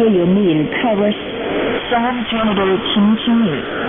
연예인 Paris 싸움 제너럴 김중일.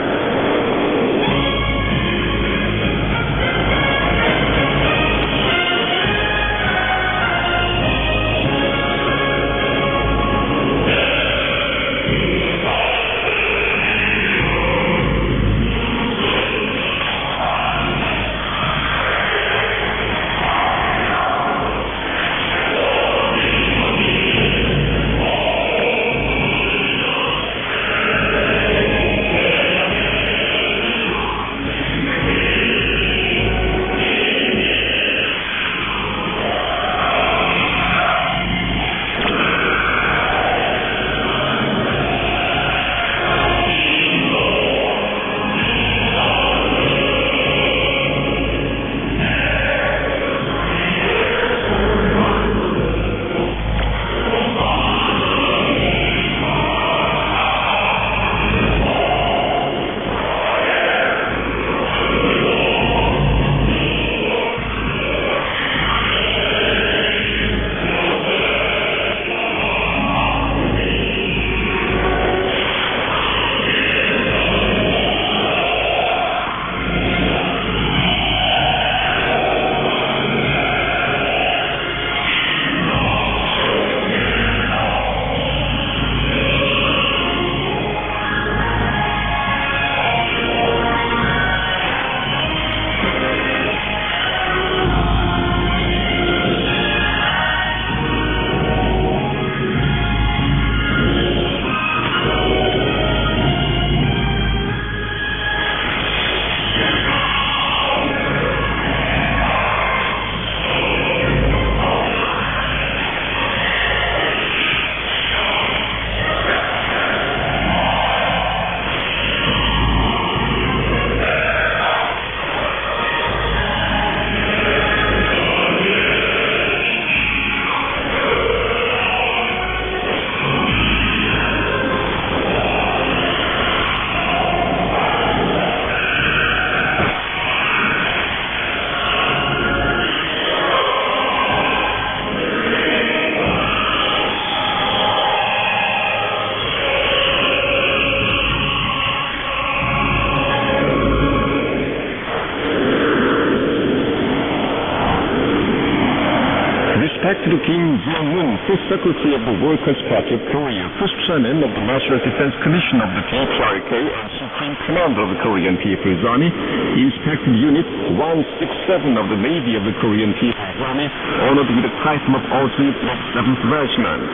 Respected Kim Jong-un, First Secretary of the Workers' Party of Korea, First Chairman of the National Defense Commission of the PPRK, and Supreme Commander of the Korean People's Army, Inspected Unit 167 of the Navy of the Korean People's Army, honored with the title of Alternate 7th Regiment.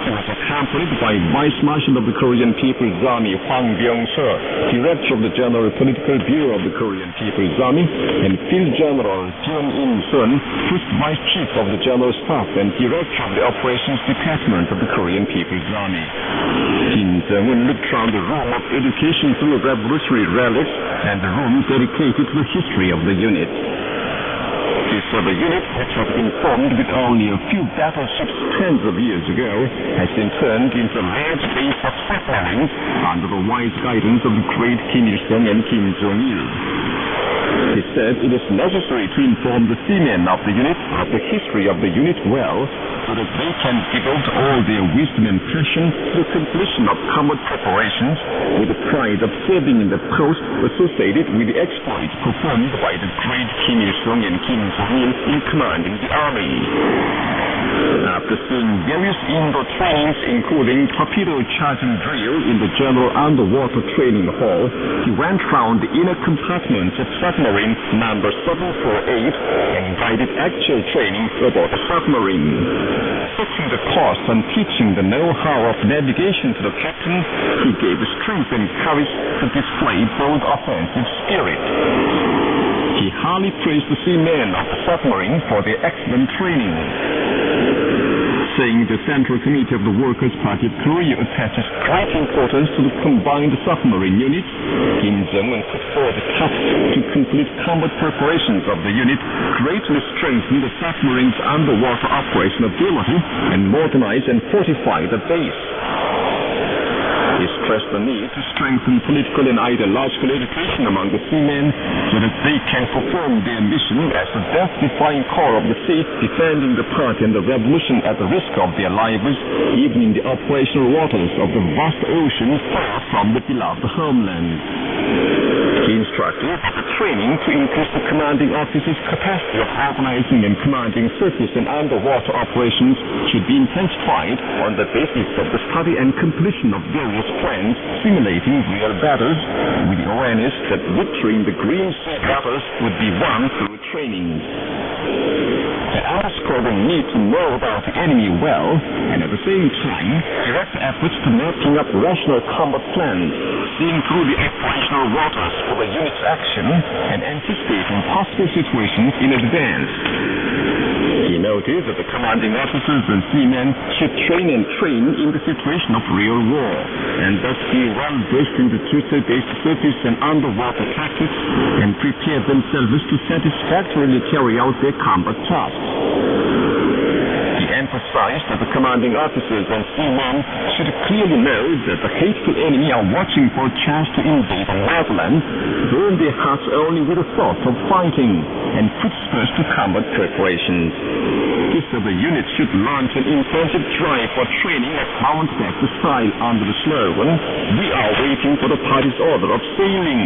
He was accompanied by Vice Marshal of the Korean People's Army, Hwang Byung-seo, Director of the General Political Bureau of the Korean People's Army, and Field General Jeon In-sun, First Vice Chief of the General Staff and Director of the Operations Department of the Korean People's Army. Kim Jong-un looked round the room of education through revolutionary relics and the room dedicated to the history of the unit. He saw the unit, which had been formed with only a few battleships tens of years ago, has been turned into a large base of submarines under the wise guidance of the great Kim Il-sung and Kim Jong-il. He said it is necessary to inform the seamen of the unit of the history of the unit well, so that they can devote all their wisdom and passion to the completion of combat preparations with the pride of serving in the post associated with the exploits performed by the great Kim Il-sung and Kim Jong-il in commanding the army. After seeing various indoor trainings, including torpedo charging drill in the General Underwater Training Hall, he went round the inner compartments of submarine number 748 and guided actual training about the submarine. Setting the course and teaching the know-how of navigation to the captain, he gave strength and courage to display bold offensive spirit. He highly praised the seamen of the submarine for their excellent training, saying the Central Committee of the Workers' Party of Korea attaches great importance to the combined submarine units. Kim Jong-un put forward the task to complete combat preparations of the unit, greatly strengthen the submarine's underwater operation ability, and modernize and fortify the base. He stressed the need to strengthen political and ideological education among the seamen so that they can perform their mission as the death-defying core of the state, defending the party and the revolution at the risk of their lives, even in the operational waters of the vast ocean far from the beloved homeland. He instructed the training to increase the commanding officer's capacity of organizing and commanding surface and underwater operations should be intensified on the basis of the study and completion of various plans simulating real battles, with the awareness that victory in the green sea battles would be won through training. He underscored the need to know about the enemy well and at the same time direct efforts to mapping up rational combat plans, seeing through the operational waters for the unit's action and anticipating possible situations in advance. He noted that the commanding officers and seamen should train in the situation of real war and thus be well versed in the truth-based surface and underwater tactics and prepare themselves to satisfactorily carry out their combat tasks. He emphasized that the commanding officers and seamen should clearly know that the hateful enemy are watching for a chance to invade the motherland, burn their hearts only with the thought of fighting, and put spurs to combat preparations. He said the unit should launch an intensive drive for training at Mountback style under the slogan, "We are waiting for the party's order of sailing,"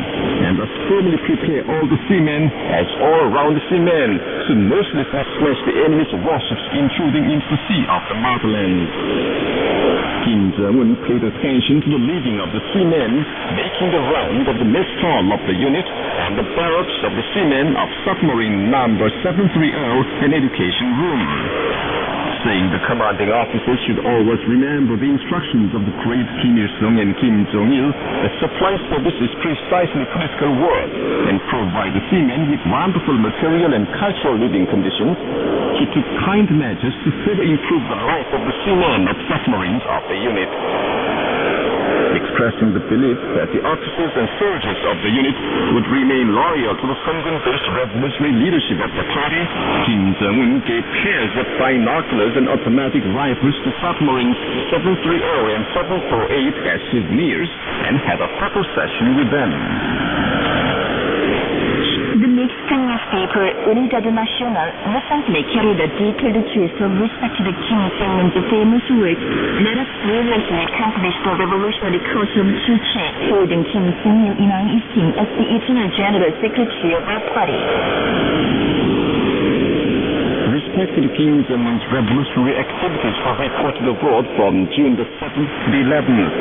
and thus firmly prepare all the seamen as all-round seamen to mercilessly smash the enemy's warships intruding into the sea of the motherland. Kim Jong-un paid attention to the leading of the seamen, making the round of the mess hall of the unit and the barracks of the seamen of submarine number 730, an education room, saying the commanding officers should always remember the instructions of the great Kim Il-sung and Kim Jong-il that supply service is precisely political work and provide the seamen with wonderful material and cultural living conditions. He took kind measures to further improve the life of the seamen of submarines of the unit. Expressing the belief that the officers and soldiers of the unit would remain loyal to the Sungun-based revolutionary leadership of the party, Kim Jong-un gave pairs of binoculars and automatic rifles to submarines 730 and 748 as souvenirs and had a photo session with them. The Mexican newspaper Unidad Nacional recently carried a detailed case of respect to Kim Il-sung's famous work, "Let us brilliantly accomplish the revolutionary cause of Twente," holding Kim Il-sung in high esteem as the eternal general secretary of our party. Respected Kim Jong-un's revolutionary activities were reported abroad from June the 7th to the 11th.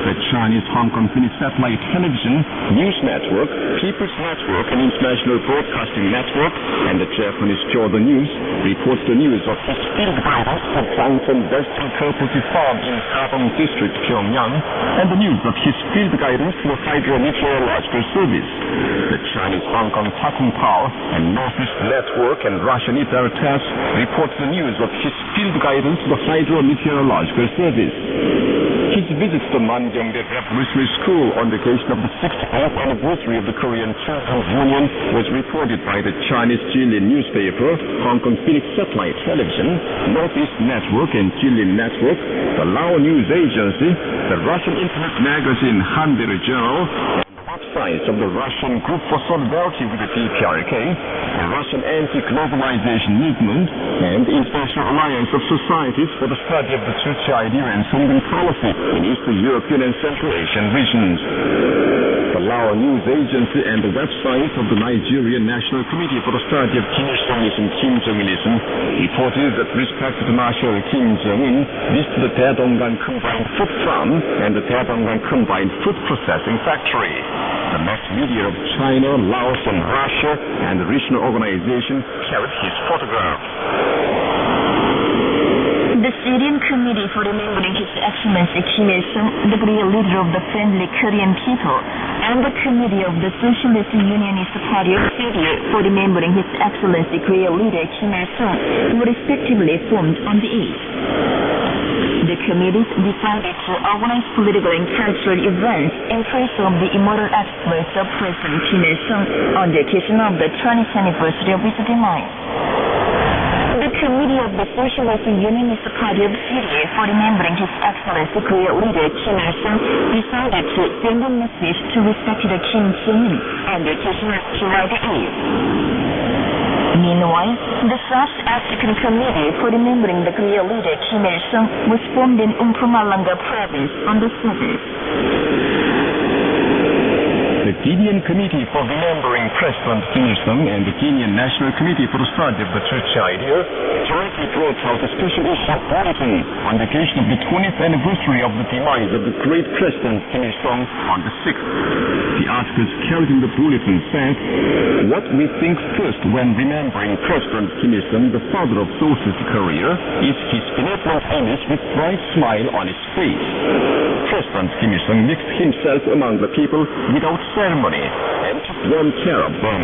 The Chinese Hong Kong Finnish Satellite Television, News Network, People's Network, and International Broadcasting Network, and the Japanese Jordan News reports the news of his field guidance at Bangtan Western Cooperative Farm in Sabang District, Pyongyang, and the news of his field guidance to the Hydrometeorological Service. The Chinese Hong Kong Tatung Power and Northeast Network and Russian Itartas reports the news of his field guidance to the Hydrometeorological Service. His visits to Mangyongdae Revolutionary School on the occasion of the 60th anniversary of the Korean Children's Union was reported by the Chinese Jilin newspaper, Hong Kong Phoenix Satellite Television, Northeast Network and Jilin Network, the Lao News Agency, the Russian Internet magazine Hanbir Journal, websites of the Russian Group for Solidarity with the DPRK, the Russian Anti-Globalization Movement, and the International Alliance of Societies for the Study of the Church Idea and Sungun Policy in Eastern European and Central Asian regions. The Lao News Agency and the website of the Nigerian National Committee for the Study of Kim Il-sungism, Kim Jong-ilism reported that respected Marshal Kim Jong-un visited the Taedonggang Combined Food Farm and the Taedonggang Combined Food Processing Factory. The mass media of China, Laos, and Russia and the regional organization carried his photograph. The Syrian Committee for Remembering His Excellency Kim Il-sung, the great leader of the friendly Korean people, and the Committee of the Socialist Unionist Party of Syria for Remembering His Excellency great leader Kim Il-sung were respectively formed on the 8th. The committees decided to organize political and cultural events in praise of the immortal exploits of President Kim Il-sung on the occasion of the 20th anniversary of his demise. The Committee of the Socialist Unionist Party of Syria for remembering His Excellency Korean leader Kim Il-sung decided to send a message to respected Kim Jong-un on the occasion of July the 8th. Meanwhile, the South African Committee for remembering the Korean leader Kim Il-sung was formed in Mpumalanga province on the 7th. The Guinean Committee for Remembering President Kim Il-sung and the Guinean National Committee for the Study of the Twente idea jointly brought out a special issue bulletin on the occasion of the 20th anniversary of the demise of the great President Kim Il-sung on the 6th. The articles carried in the bulletin said, "What we think first when remembering President Kim Il-sung, the father of socialist Korea, is his benevolent image with bright smile on his face. President Kim Il-sung mixed himself among the people without ceremony and took warm care of them.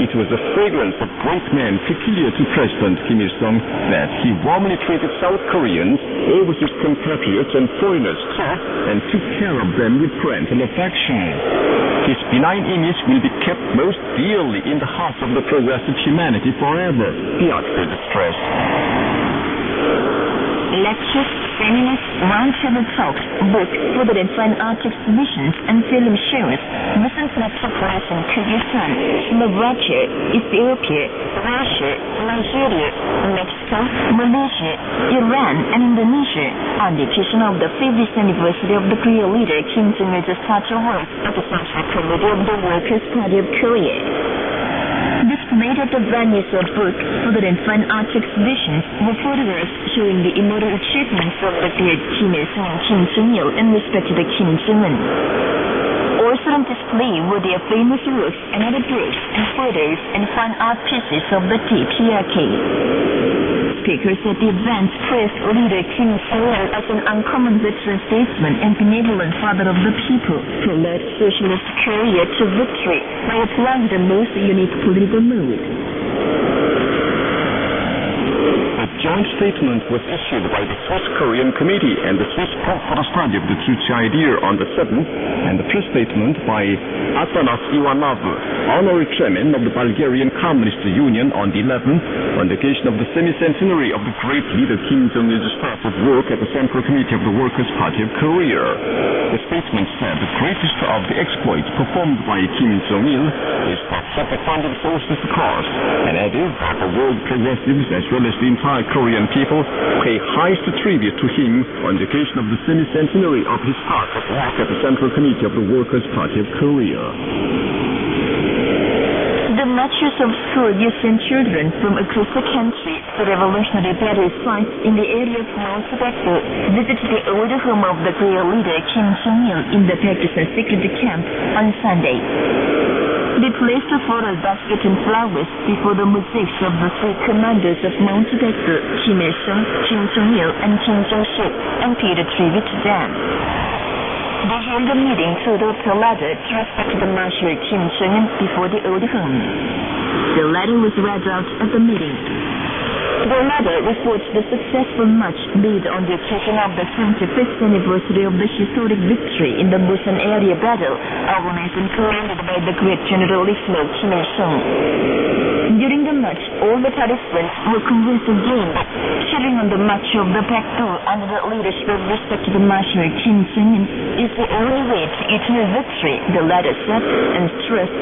It was the fragrance of great men peculiar to President Kim Il-sung that he warmly treated South Koreans, overseas compatriots and foreigners too, and took care of them with parental affection. His benign image will be kept most dearly in the hearts of the progressive humanity forever," the article stressed. Lectures, seminars, roundtable talks, book, further and fine art exhibitions, and film shows recently took place in Kyrgyzstan, Slovakia, Ethiopia, Russia, Nigeria, Mexico, Malaysia, Iran, and Indonesia on the occasion of the 50th anniversary of the Korean leader Kim Jong-un's start of work at the Central Committee of the Workers' Party of Korea. Displayed at the venues of book, further and fine art exhibitions were photographs showing the immortal achievements of the great Kim Il-sung and Kim Jong-il in respect to the Kim Jong-un. Also on display were their famous works and other books and photos and fine art pieces of the TPRK. Speakers at the event praised leader Kim Jong-il as an uncommon veteran statesman and benevolent father of the people who led socialist Korea to victory by applying the most unique political mode. A joint statement was issued by the Swiss Korean Committee and the Swiss Group for the Study of the Twente idea on the 7th, and the press statement by Atanas Ivanov, honorary chairman of the Bulgarian Communist Union on the 11th, on the occasion of the semi-centenary of the great leader Kim Jong-il's start of work at the Central Committee of the Workers' Party of Korea. The statement said the greatest of the exploits performed by Kim Jong-il is that he funded socialist cause, and added that the world progressives as well as the entire Korean people pay highest tribute to him on the occasion of the semi-centenary of his start of work at the Central Committee of the Workers' Party of Korea. The marches of school youth and children from across the country to revolutionary battle sites in the area of Mount Tibetto visited the old home of the Korean leader Kim Jong-il in the Pakistan security camp on Sunday. They placed a floral basket and flowers before the mosaics of the three commanders of Mount Tibetto, Kim Il-sung, Kim Jong-il, and Kim Jong-sil, and paid a tribute to them. They held a meeting to build a ladder to respect the Marshal Kim Jong-un before the old home. The ladder was read out at the meeting. The ladder reports the successful march made on the occasion of the 75th anniversary of the historic victory in the Busan area battle, organized and commanded by the great General Kim Il-sung. During the march, all the participants were convinced again that carrying on the march of the Paek-do under the leadership of respected Marshal Kim Jong-un is the only way to eternal victory, the ladder said, and stressed.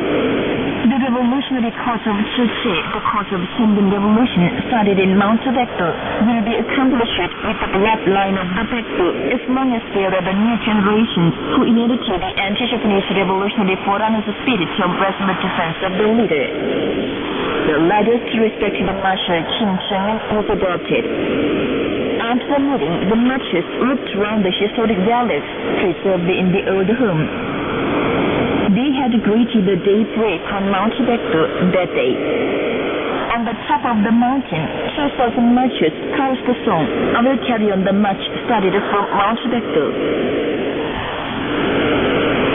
The revolutionary cause of Twente, the cause of sending revolution, started in Mount Tibetto, will be accomplished with the bloodline of the Paek-do as long as there are the new generations who inherited the anti-Japanese revolutionary forerunners' spirit of resolute defense of the leader. The ladder to respect the Marshal Kim Jong-un was adopted. After the meeting, the marchers looked around the historic relics preserved in the old home. They had greeted the daybreak on Mount Tibetto that day. On the top of the mountain, 2,000 marchers caused the song, "I will carry on the march" started from Mount Tibetto.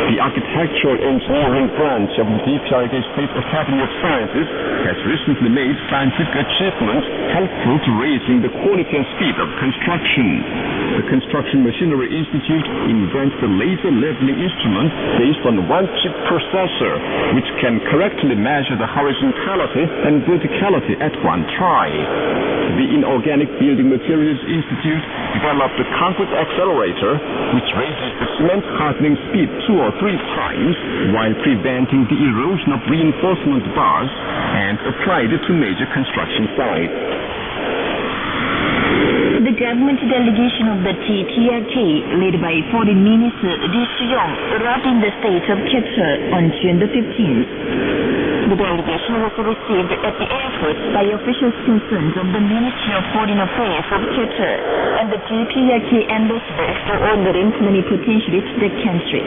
The Architectural Engineering branch of the DPRK State Academy of Sciences has recently made scientific achievements helpful to raising the quality and speed of construction. The Construction Machinery Institute invents a laser leveling instrument based on one-chip processor, which can correctly measure the horizontality and verticality at one try. The Inorganic Building Materials Institute developed a concrete accelerator, which raises the cement hardening speed 2 or 3 times while preventing the erosion of reinforcement bars, and applied it to major construction sites. The government delegation of the TPRK, led by Foreign Minister Ri Su-yong, arrived in the state of Twente on June the 15th. The delegation was received at the airport by officials concerned of the Ministry of Foreign Affairs of Twente and the TPRK ambassador for ordering plenipotentiaries to the country.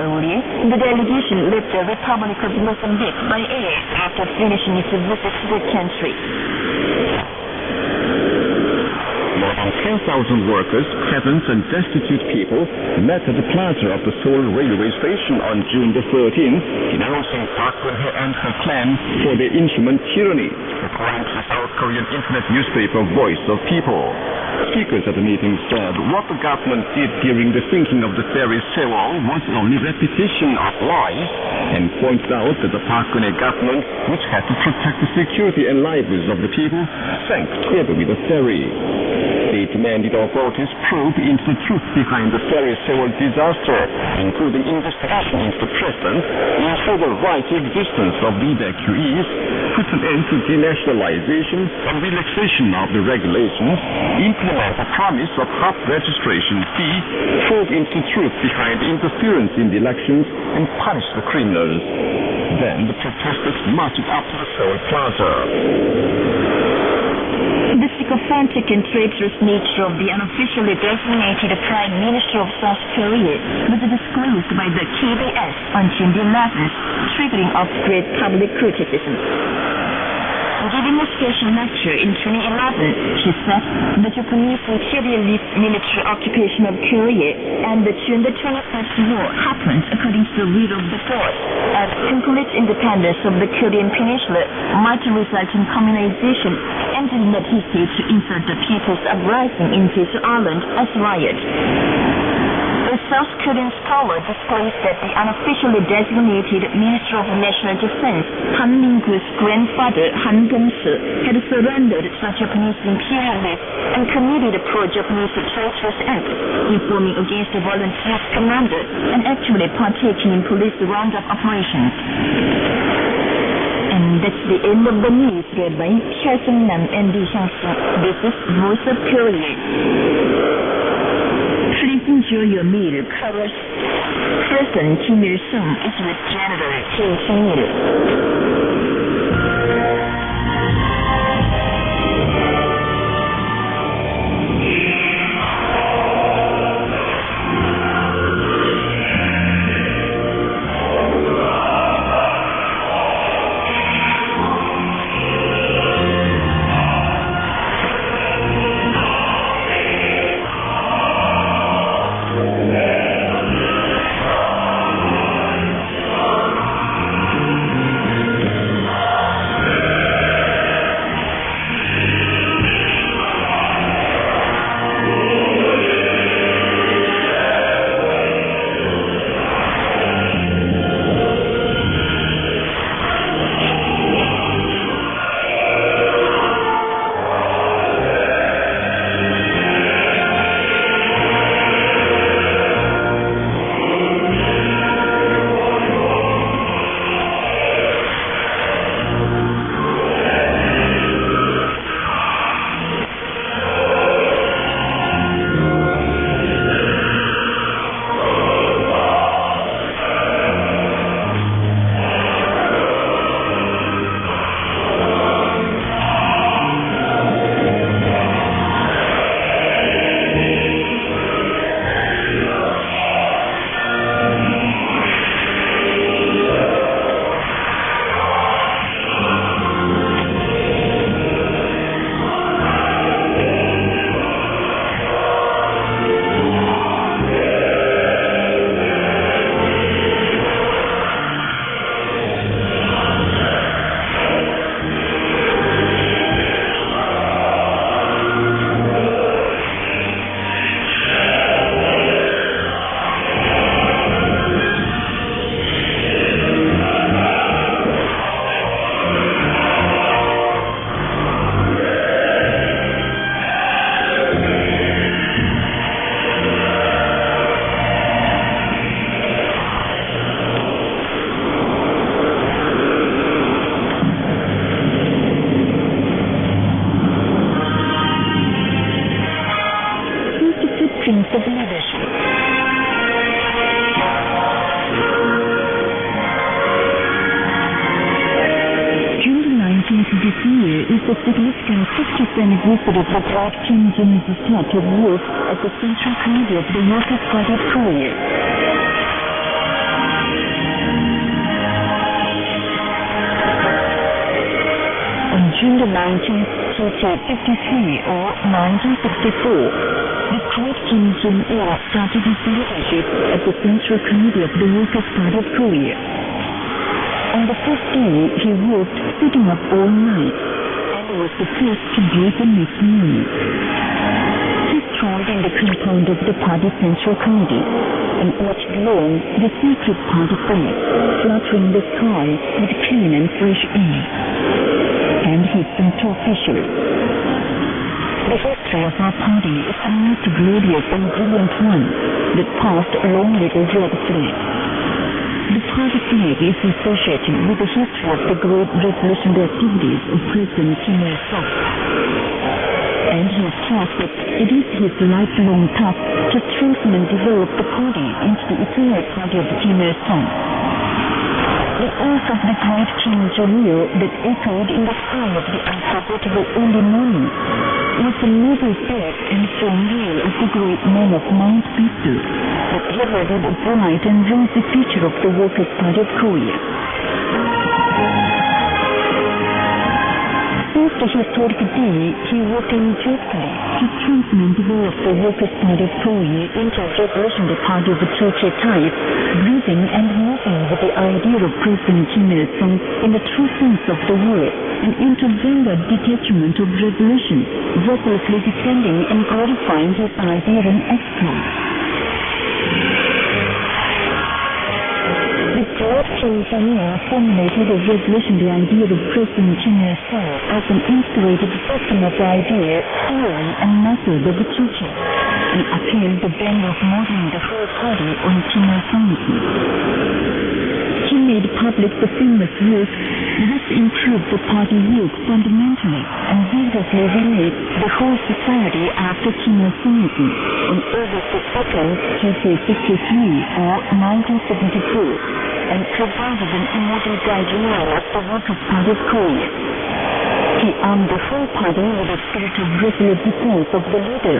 Earlier, the delegation left the Republic of Mozambique by air after finishing its visit to the country. More than 10,000 workers, peasants, and destitute people met at the plaza of the Seoul railway station on June the 13th, denouncing Park Geun-hye and her clan for their inhuman tyranny, according to the South Korean internet newspaper Voice of People. Speakers at the meeting said what the government did during the sinking of the ferry Sewol was only repetition of lies, and pointed out that the Park Geun-hye government, which had to protect the security and lives of the people, sank together with the ferry. They demanded authorities probe into the truth behind the ferry Sewol disaster, including investigation into the present, ensure the right existence of the evacuees, put an end to denationalization and relaxation of the regulations, implement the promise of half registration fee, probe into truth behind interference in the elections, and punish the criminals. Then the protesters marched up to the Seoul Plaza. The sycophantic and traitorous nature of the unofficially designated Prime Minister of South Korea was disclosed by the KBS on June 11th, triggering off great public criticism. Giving a special lecture in 2011, she said the Japanese imperialist military occupation of Korea and the June the 21st war happened according to the will of the gods, as complete independence of the Korean peninsula might result in communization, and did not hesitate to insert the people's uprising in Jeju Island as riot. A South Korean scholar disclosed that the unofficially designated Minister of National Defense, Han Min-gu's grandfather, Han Dong-se, had surrendered to the Japanese imperialists and committed pro-Japanese traitorous acts, informing against the volunteers commander and actually partaking in police roundup operations. And that's the end of the news read by Choi Sung-nam and Lee Hyung-soo. This is Voice of Korea. Please enjoy your meal. President Kim Il-sung is with General Kim Jong-il. existed at the Great Kim Jong-il's start of work at the Central Committee of the Workers' Party of Korea. On June the 19th, 1953 or 1964, the Great Kim Jong-il started his leadership at the Central Committee of the Workers' Party of Korea. On the first day, he worked sitting up all night and was the first to brief the next morning. He strolled in the compound of the party Central Committee and watched along the secret party flag fluttering the sky with clean and fresh air. And he said to officials, "The history of our party is the most glorious and brilliant one that passed along with the red flag. The party flag is associated with the history of the great revolutionary activities of President Kim Il-sung. And he has thought that it is his lifelong task to strengthen and develop the party into the eternal party of Kim Il-sung. The earth of the great Kim Jong-il that echoed in the sky of the unforgettable early morning was the noble birth and surreal of the great man of Mount Peter that heralded a bright and rosy future of the Workers' Party of Korea. Since the historic day, he worked energetically to strengthen and develop the Workers' Party of Korea into a revolutionary party of a Twente type, breathing and moving with the idea of President Kim Il-sung in the true sense of the word, and into vanguard detachment of revolution, zealously defending and glorifying his idea and exploits. The great Kim Jong-il formulated a revolutionary idea of President Kim Il-sung as an integrated system of idea, theory, and method of teaching, and appealed the value of modeling the whole party on Kim Il-sungism. He made public the famous work, "This improved the party work fundamentally and vigorously relayed the whole society after Kim Il-sungism" on August 2nd, 1963 or 1974, and provided an immortal guideline of the Workers' Party of Korea. He armed the whole party with a spirit of resolute defense of the leader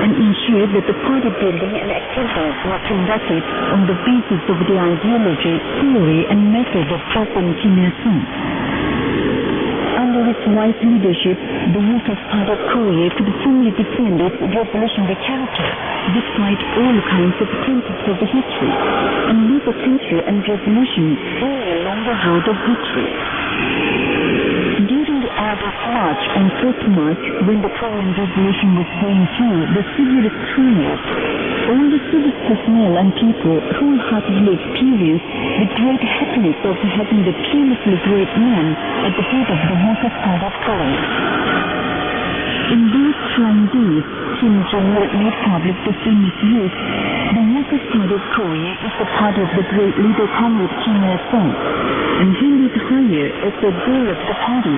and ensured that the party building and activities were conducted on the basis of the ideology, theory, and method of President Kim Il-sung. Under its wise leadership, the Workers' Party of Korea could firmly defend its revolutionary character, despite all kinds of attempts of the history, and lead the country and revolution along the road of victory. During the August March and 1st March, when the Korean Revolution was going through the severest trials, all the service personnel and people wholeheartedly experienced the great happiness of having the fearlessly great man at the head of the Workers' Party of Korea. In those trying days, Kim Jong-il made public the famous words, "The Workers' Party of Korea is the party of the great leader comrade Kim Il-sung," and held it higher as the goal of the party,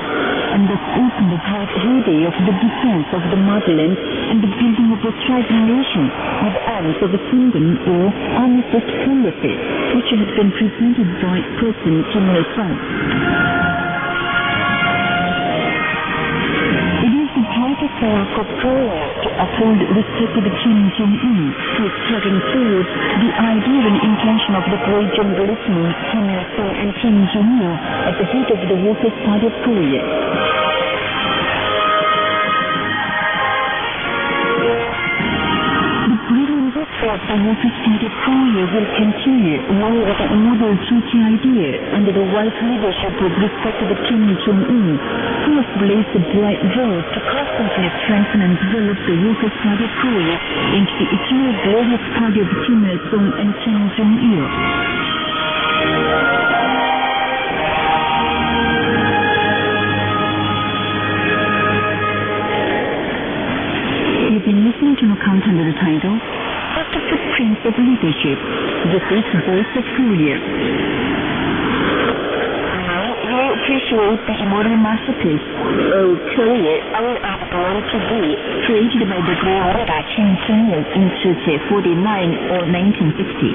and thus opened the great heyday of the defense of the motherland and the building of a thriving nation with arms of a kingdom or armistice policy, which had been presented by President Kim Il-sung. The work of Korea to uphold respected Kim Jong-il for carrying forward the idea and intention of the great generalissimo Kim Il-sung and Kim Jong-il at the head of the Workers' Party of Korea. The brilliant history of the Workers' Party of Korea will continue along with the model Twente idea under the wise leadership of respected Kim Jong-il, who has blazed a bright road to constantly strengthen and develop the Workers' Party of Korea into the eternal glorious party of Kim Il-sung and Kim Jong-il. You've been listening to an account under the title, "The Footprints of Leadership." This is Voice of Korea. Appreciate the immortal masterpiece, "Oh Korea, Our Art Born to Be," created by the great leader Kim Jong-il in 1949 or 1960.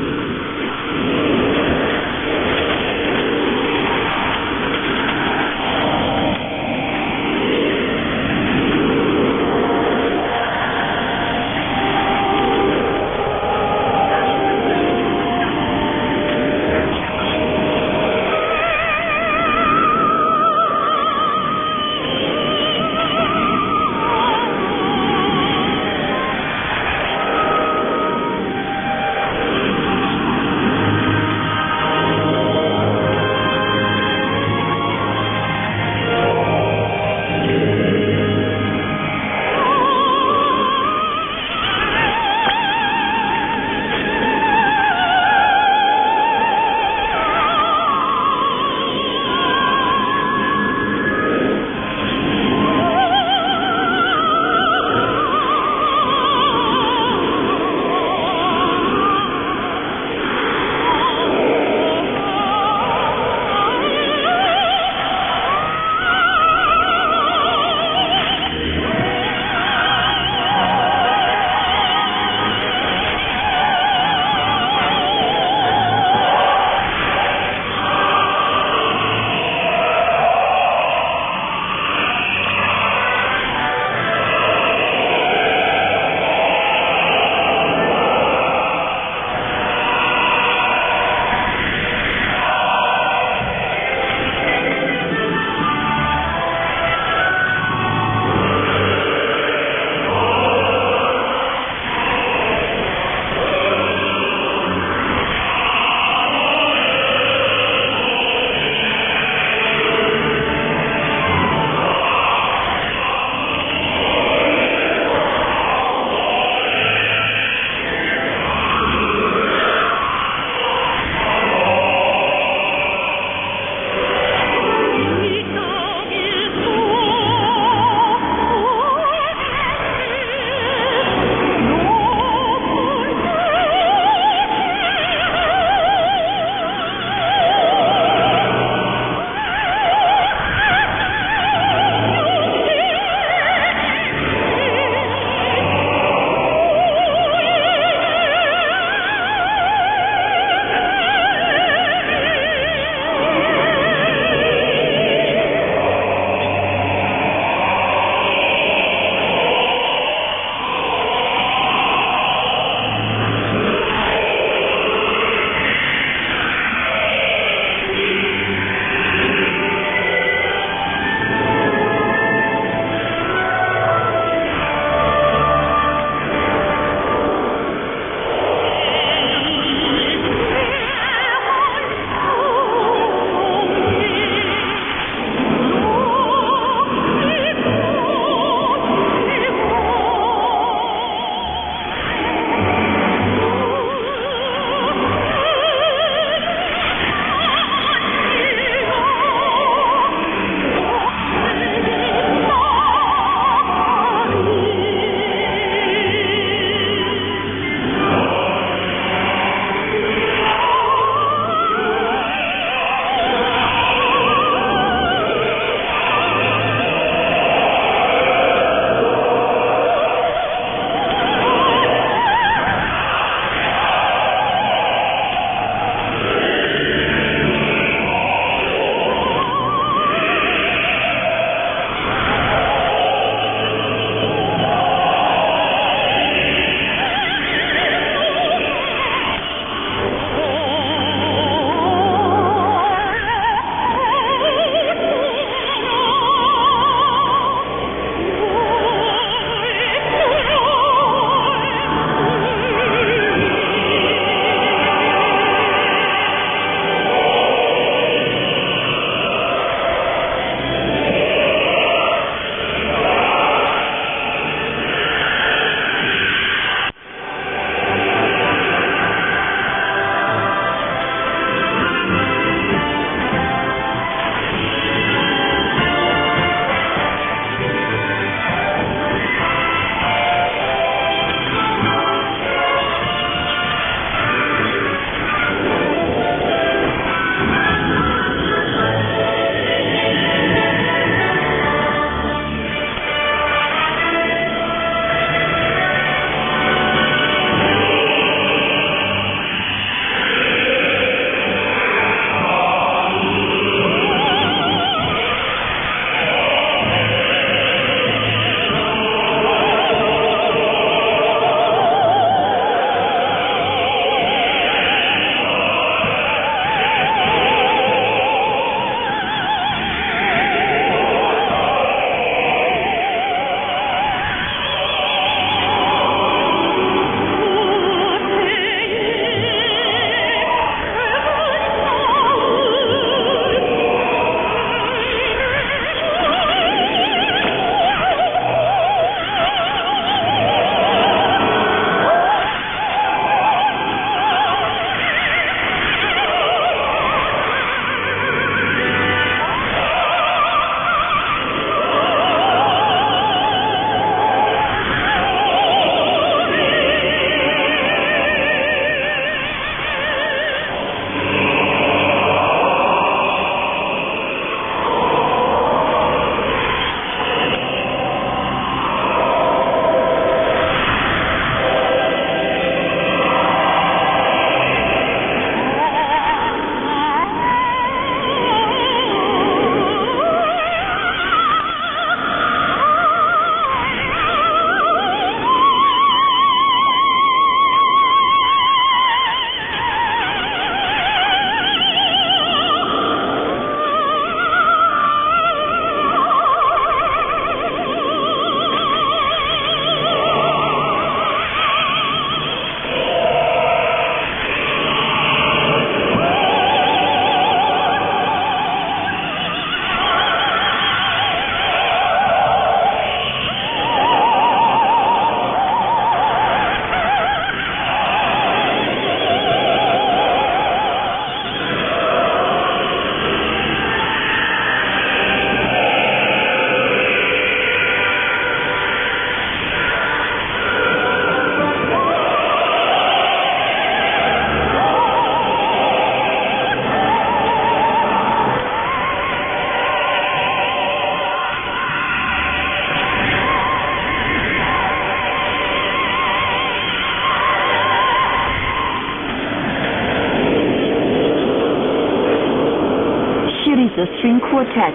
string quartet,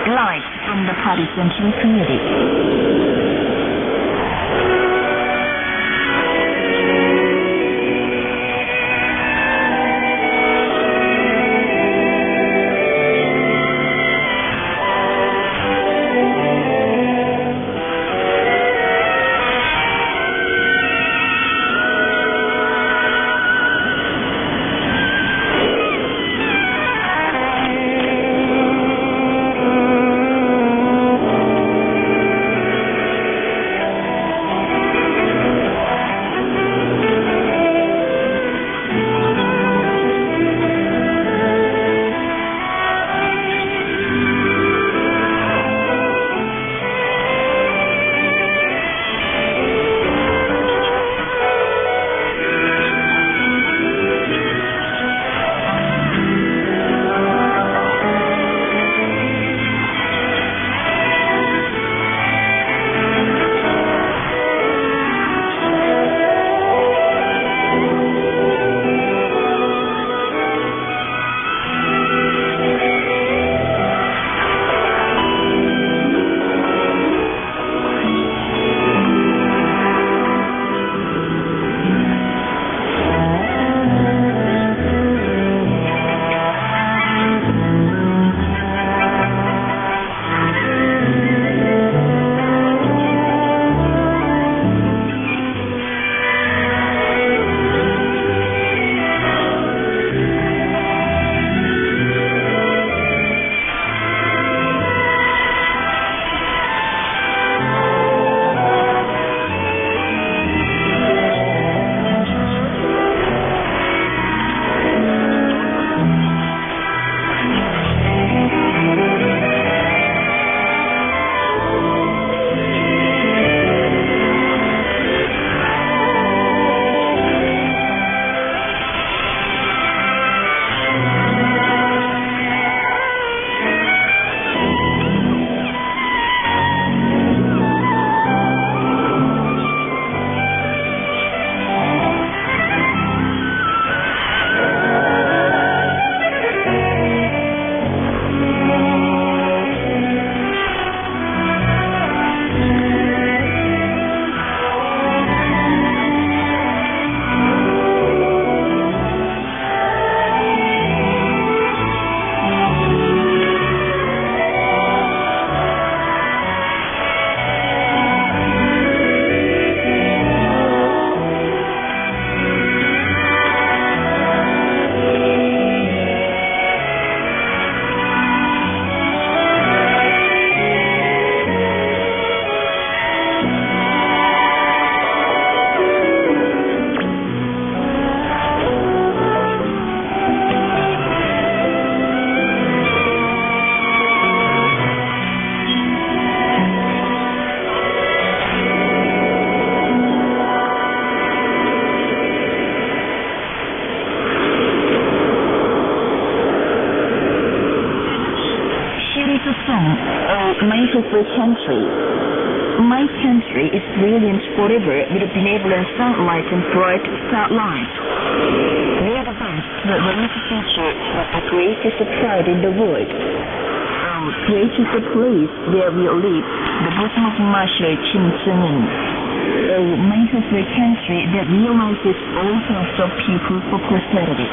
live from the Party Central Committee. My favorite country. My country is brilliant forever with benevolent sunlight and bright starlight. We are the best, but we need to feature the greatest pride in the world. Our greatest place where we live, the bosom of Marshal Kim Jong-un. My favorite country that realizes all sorts of people for prosperity.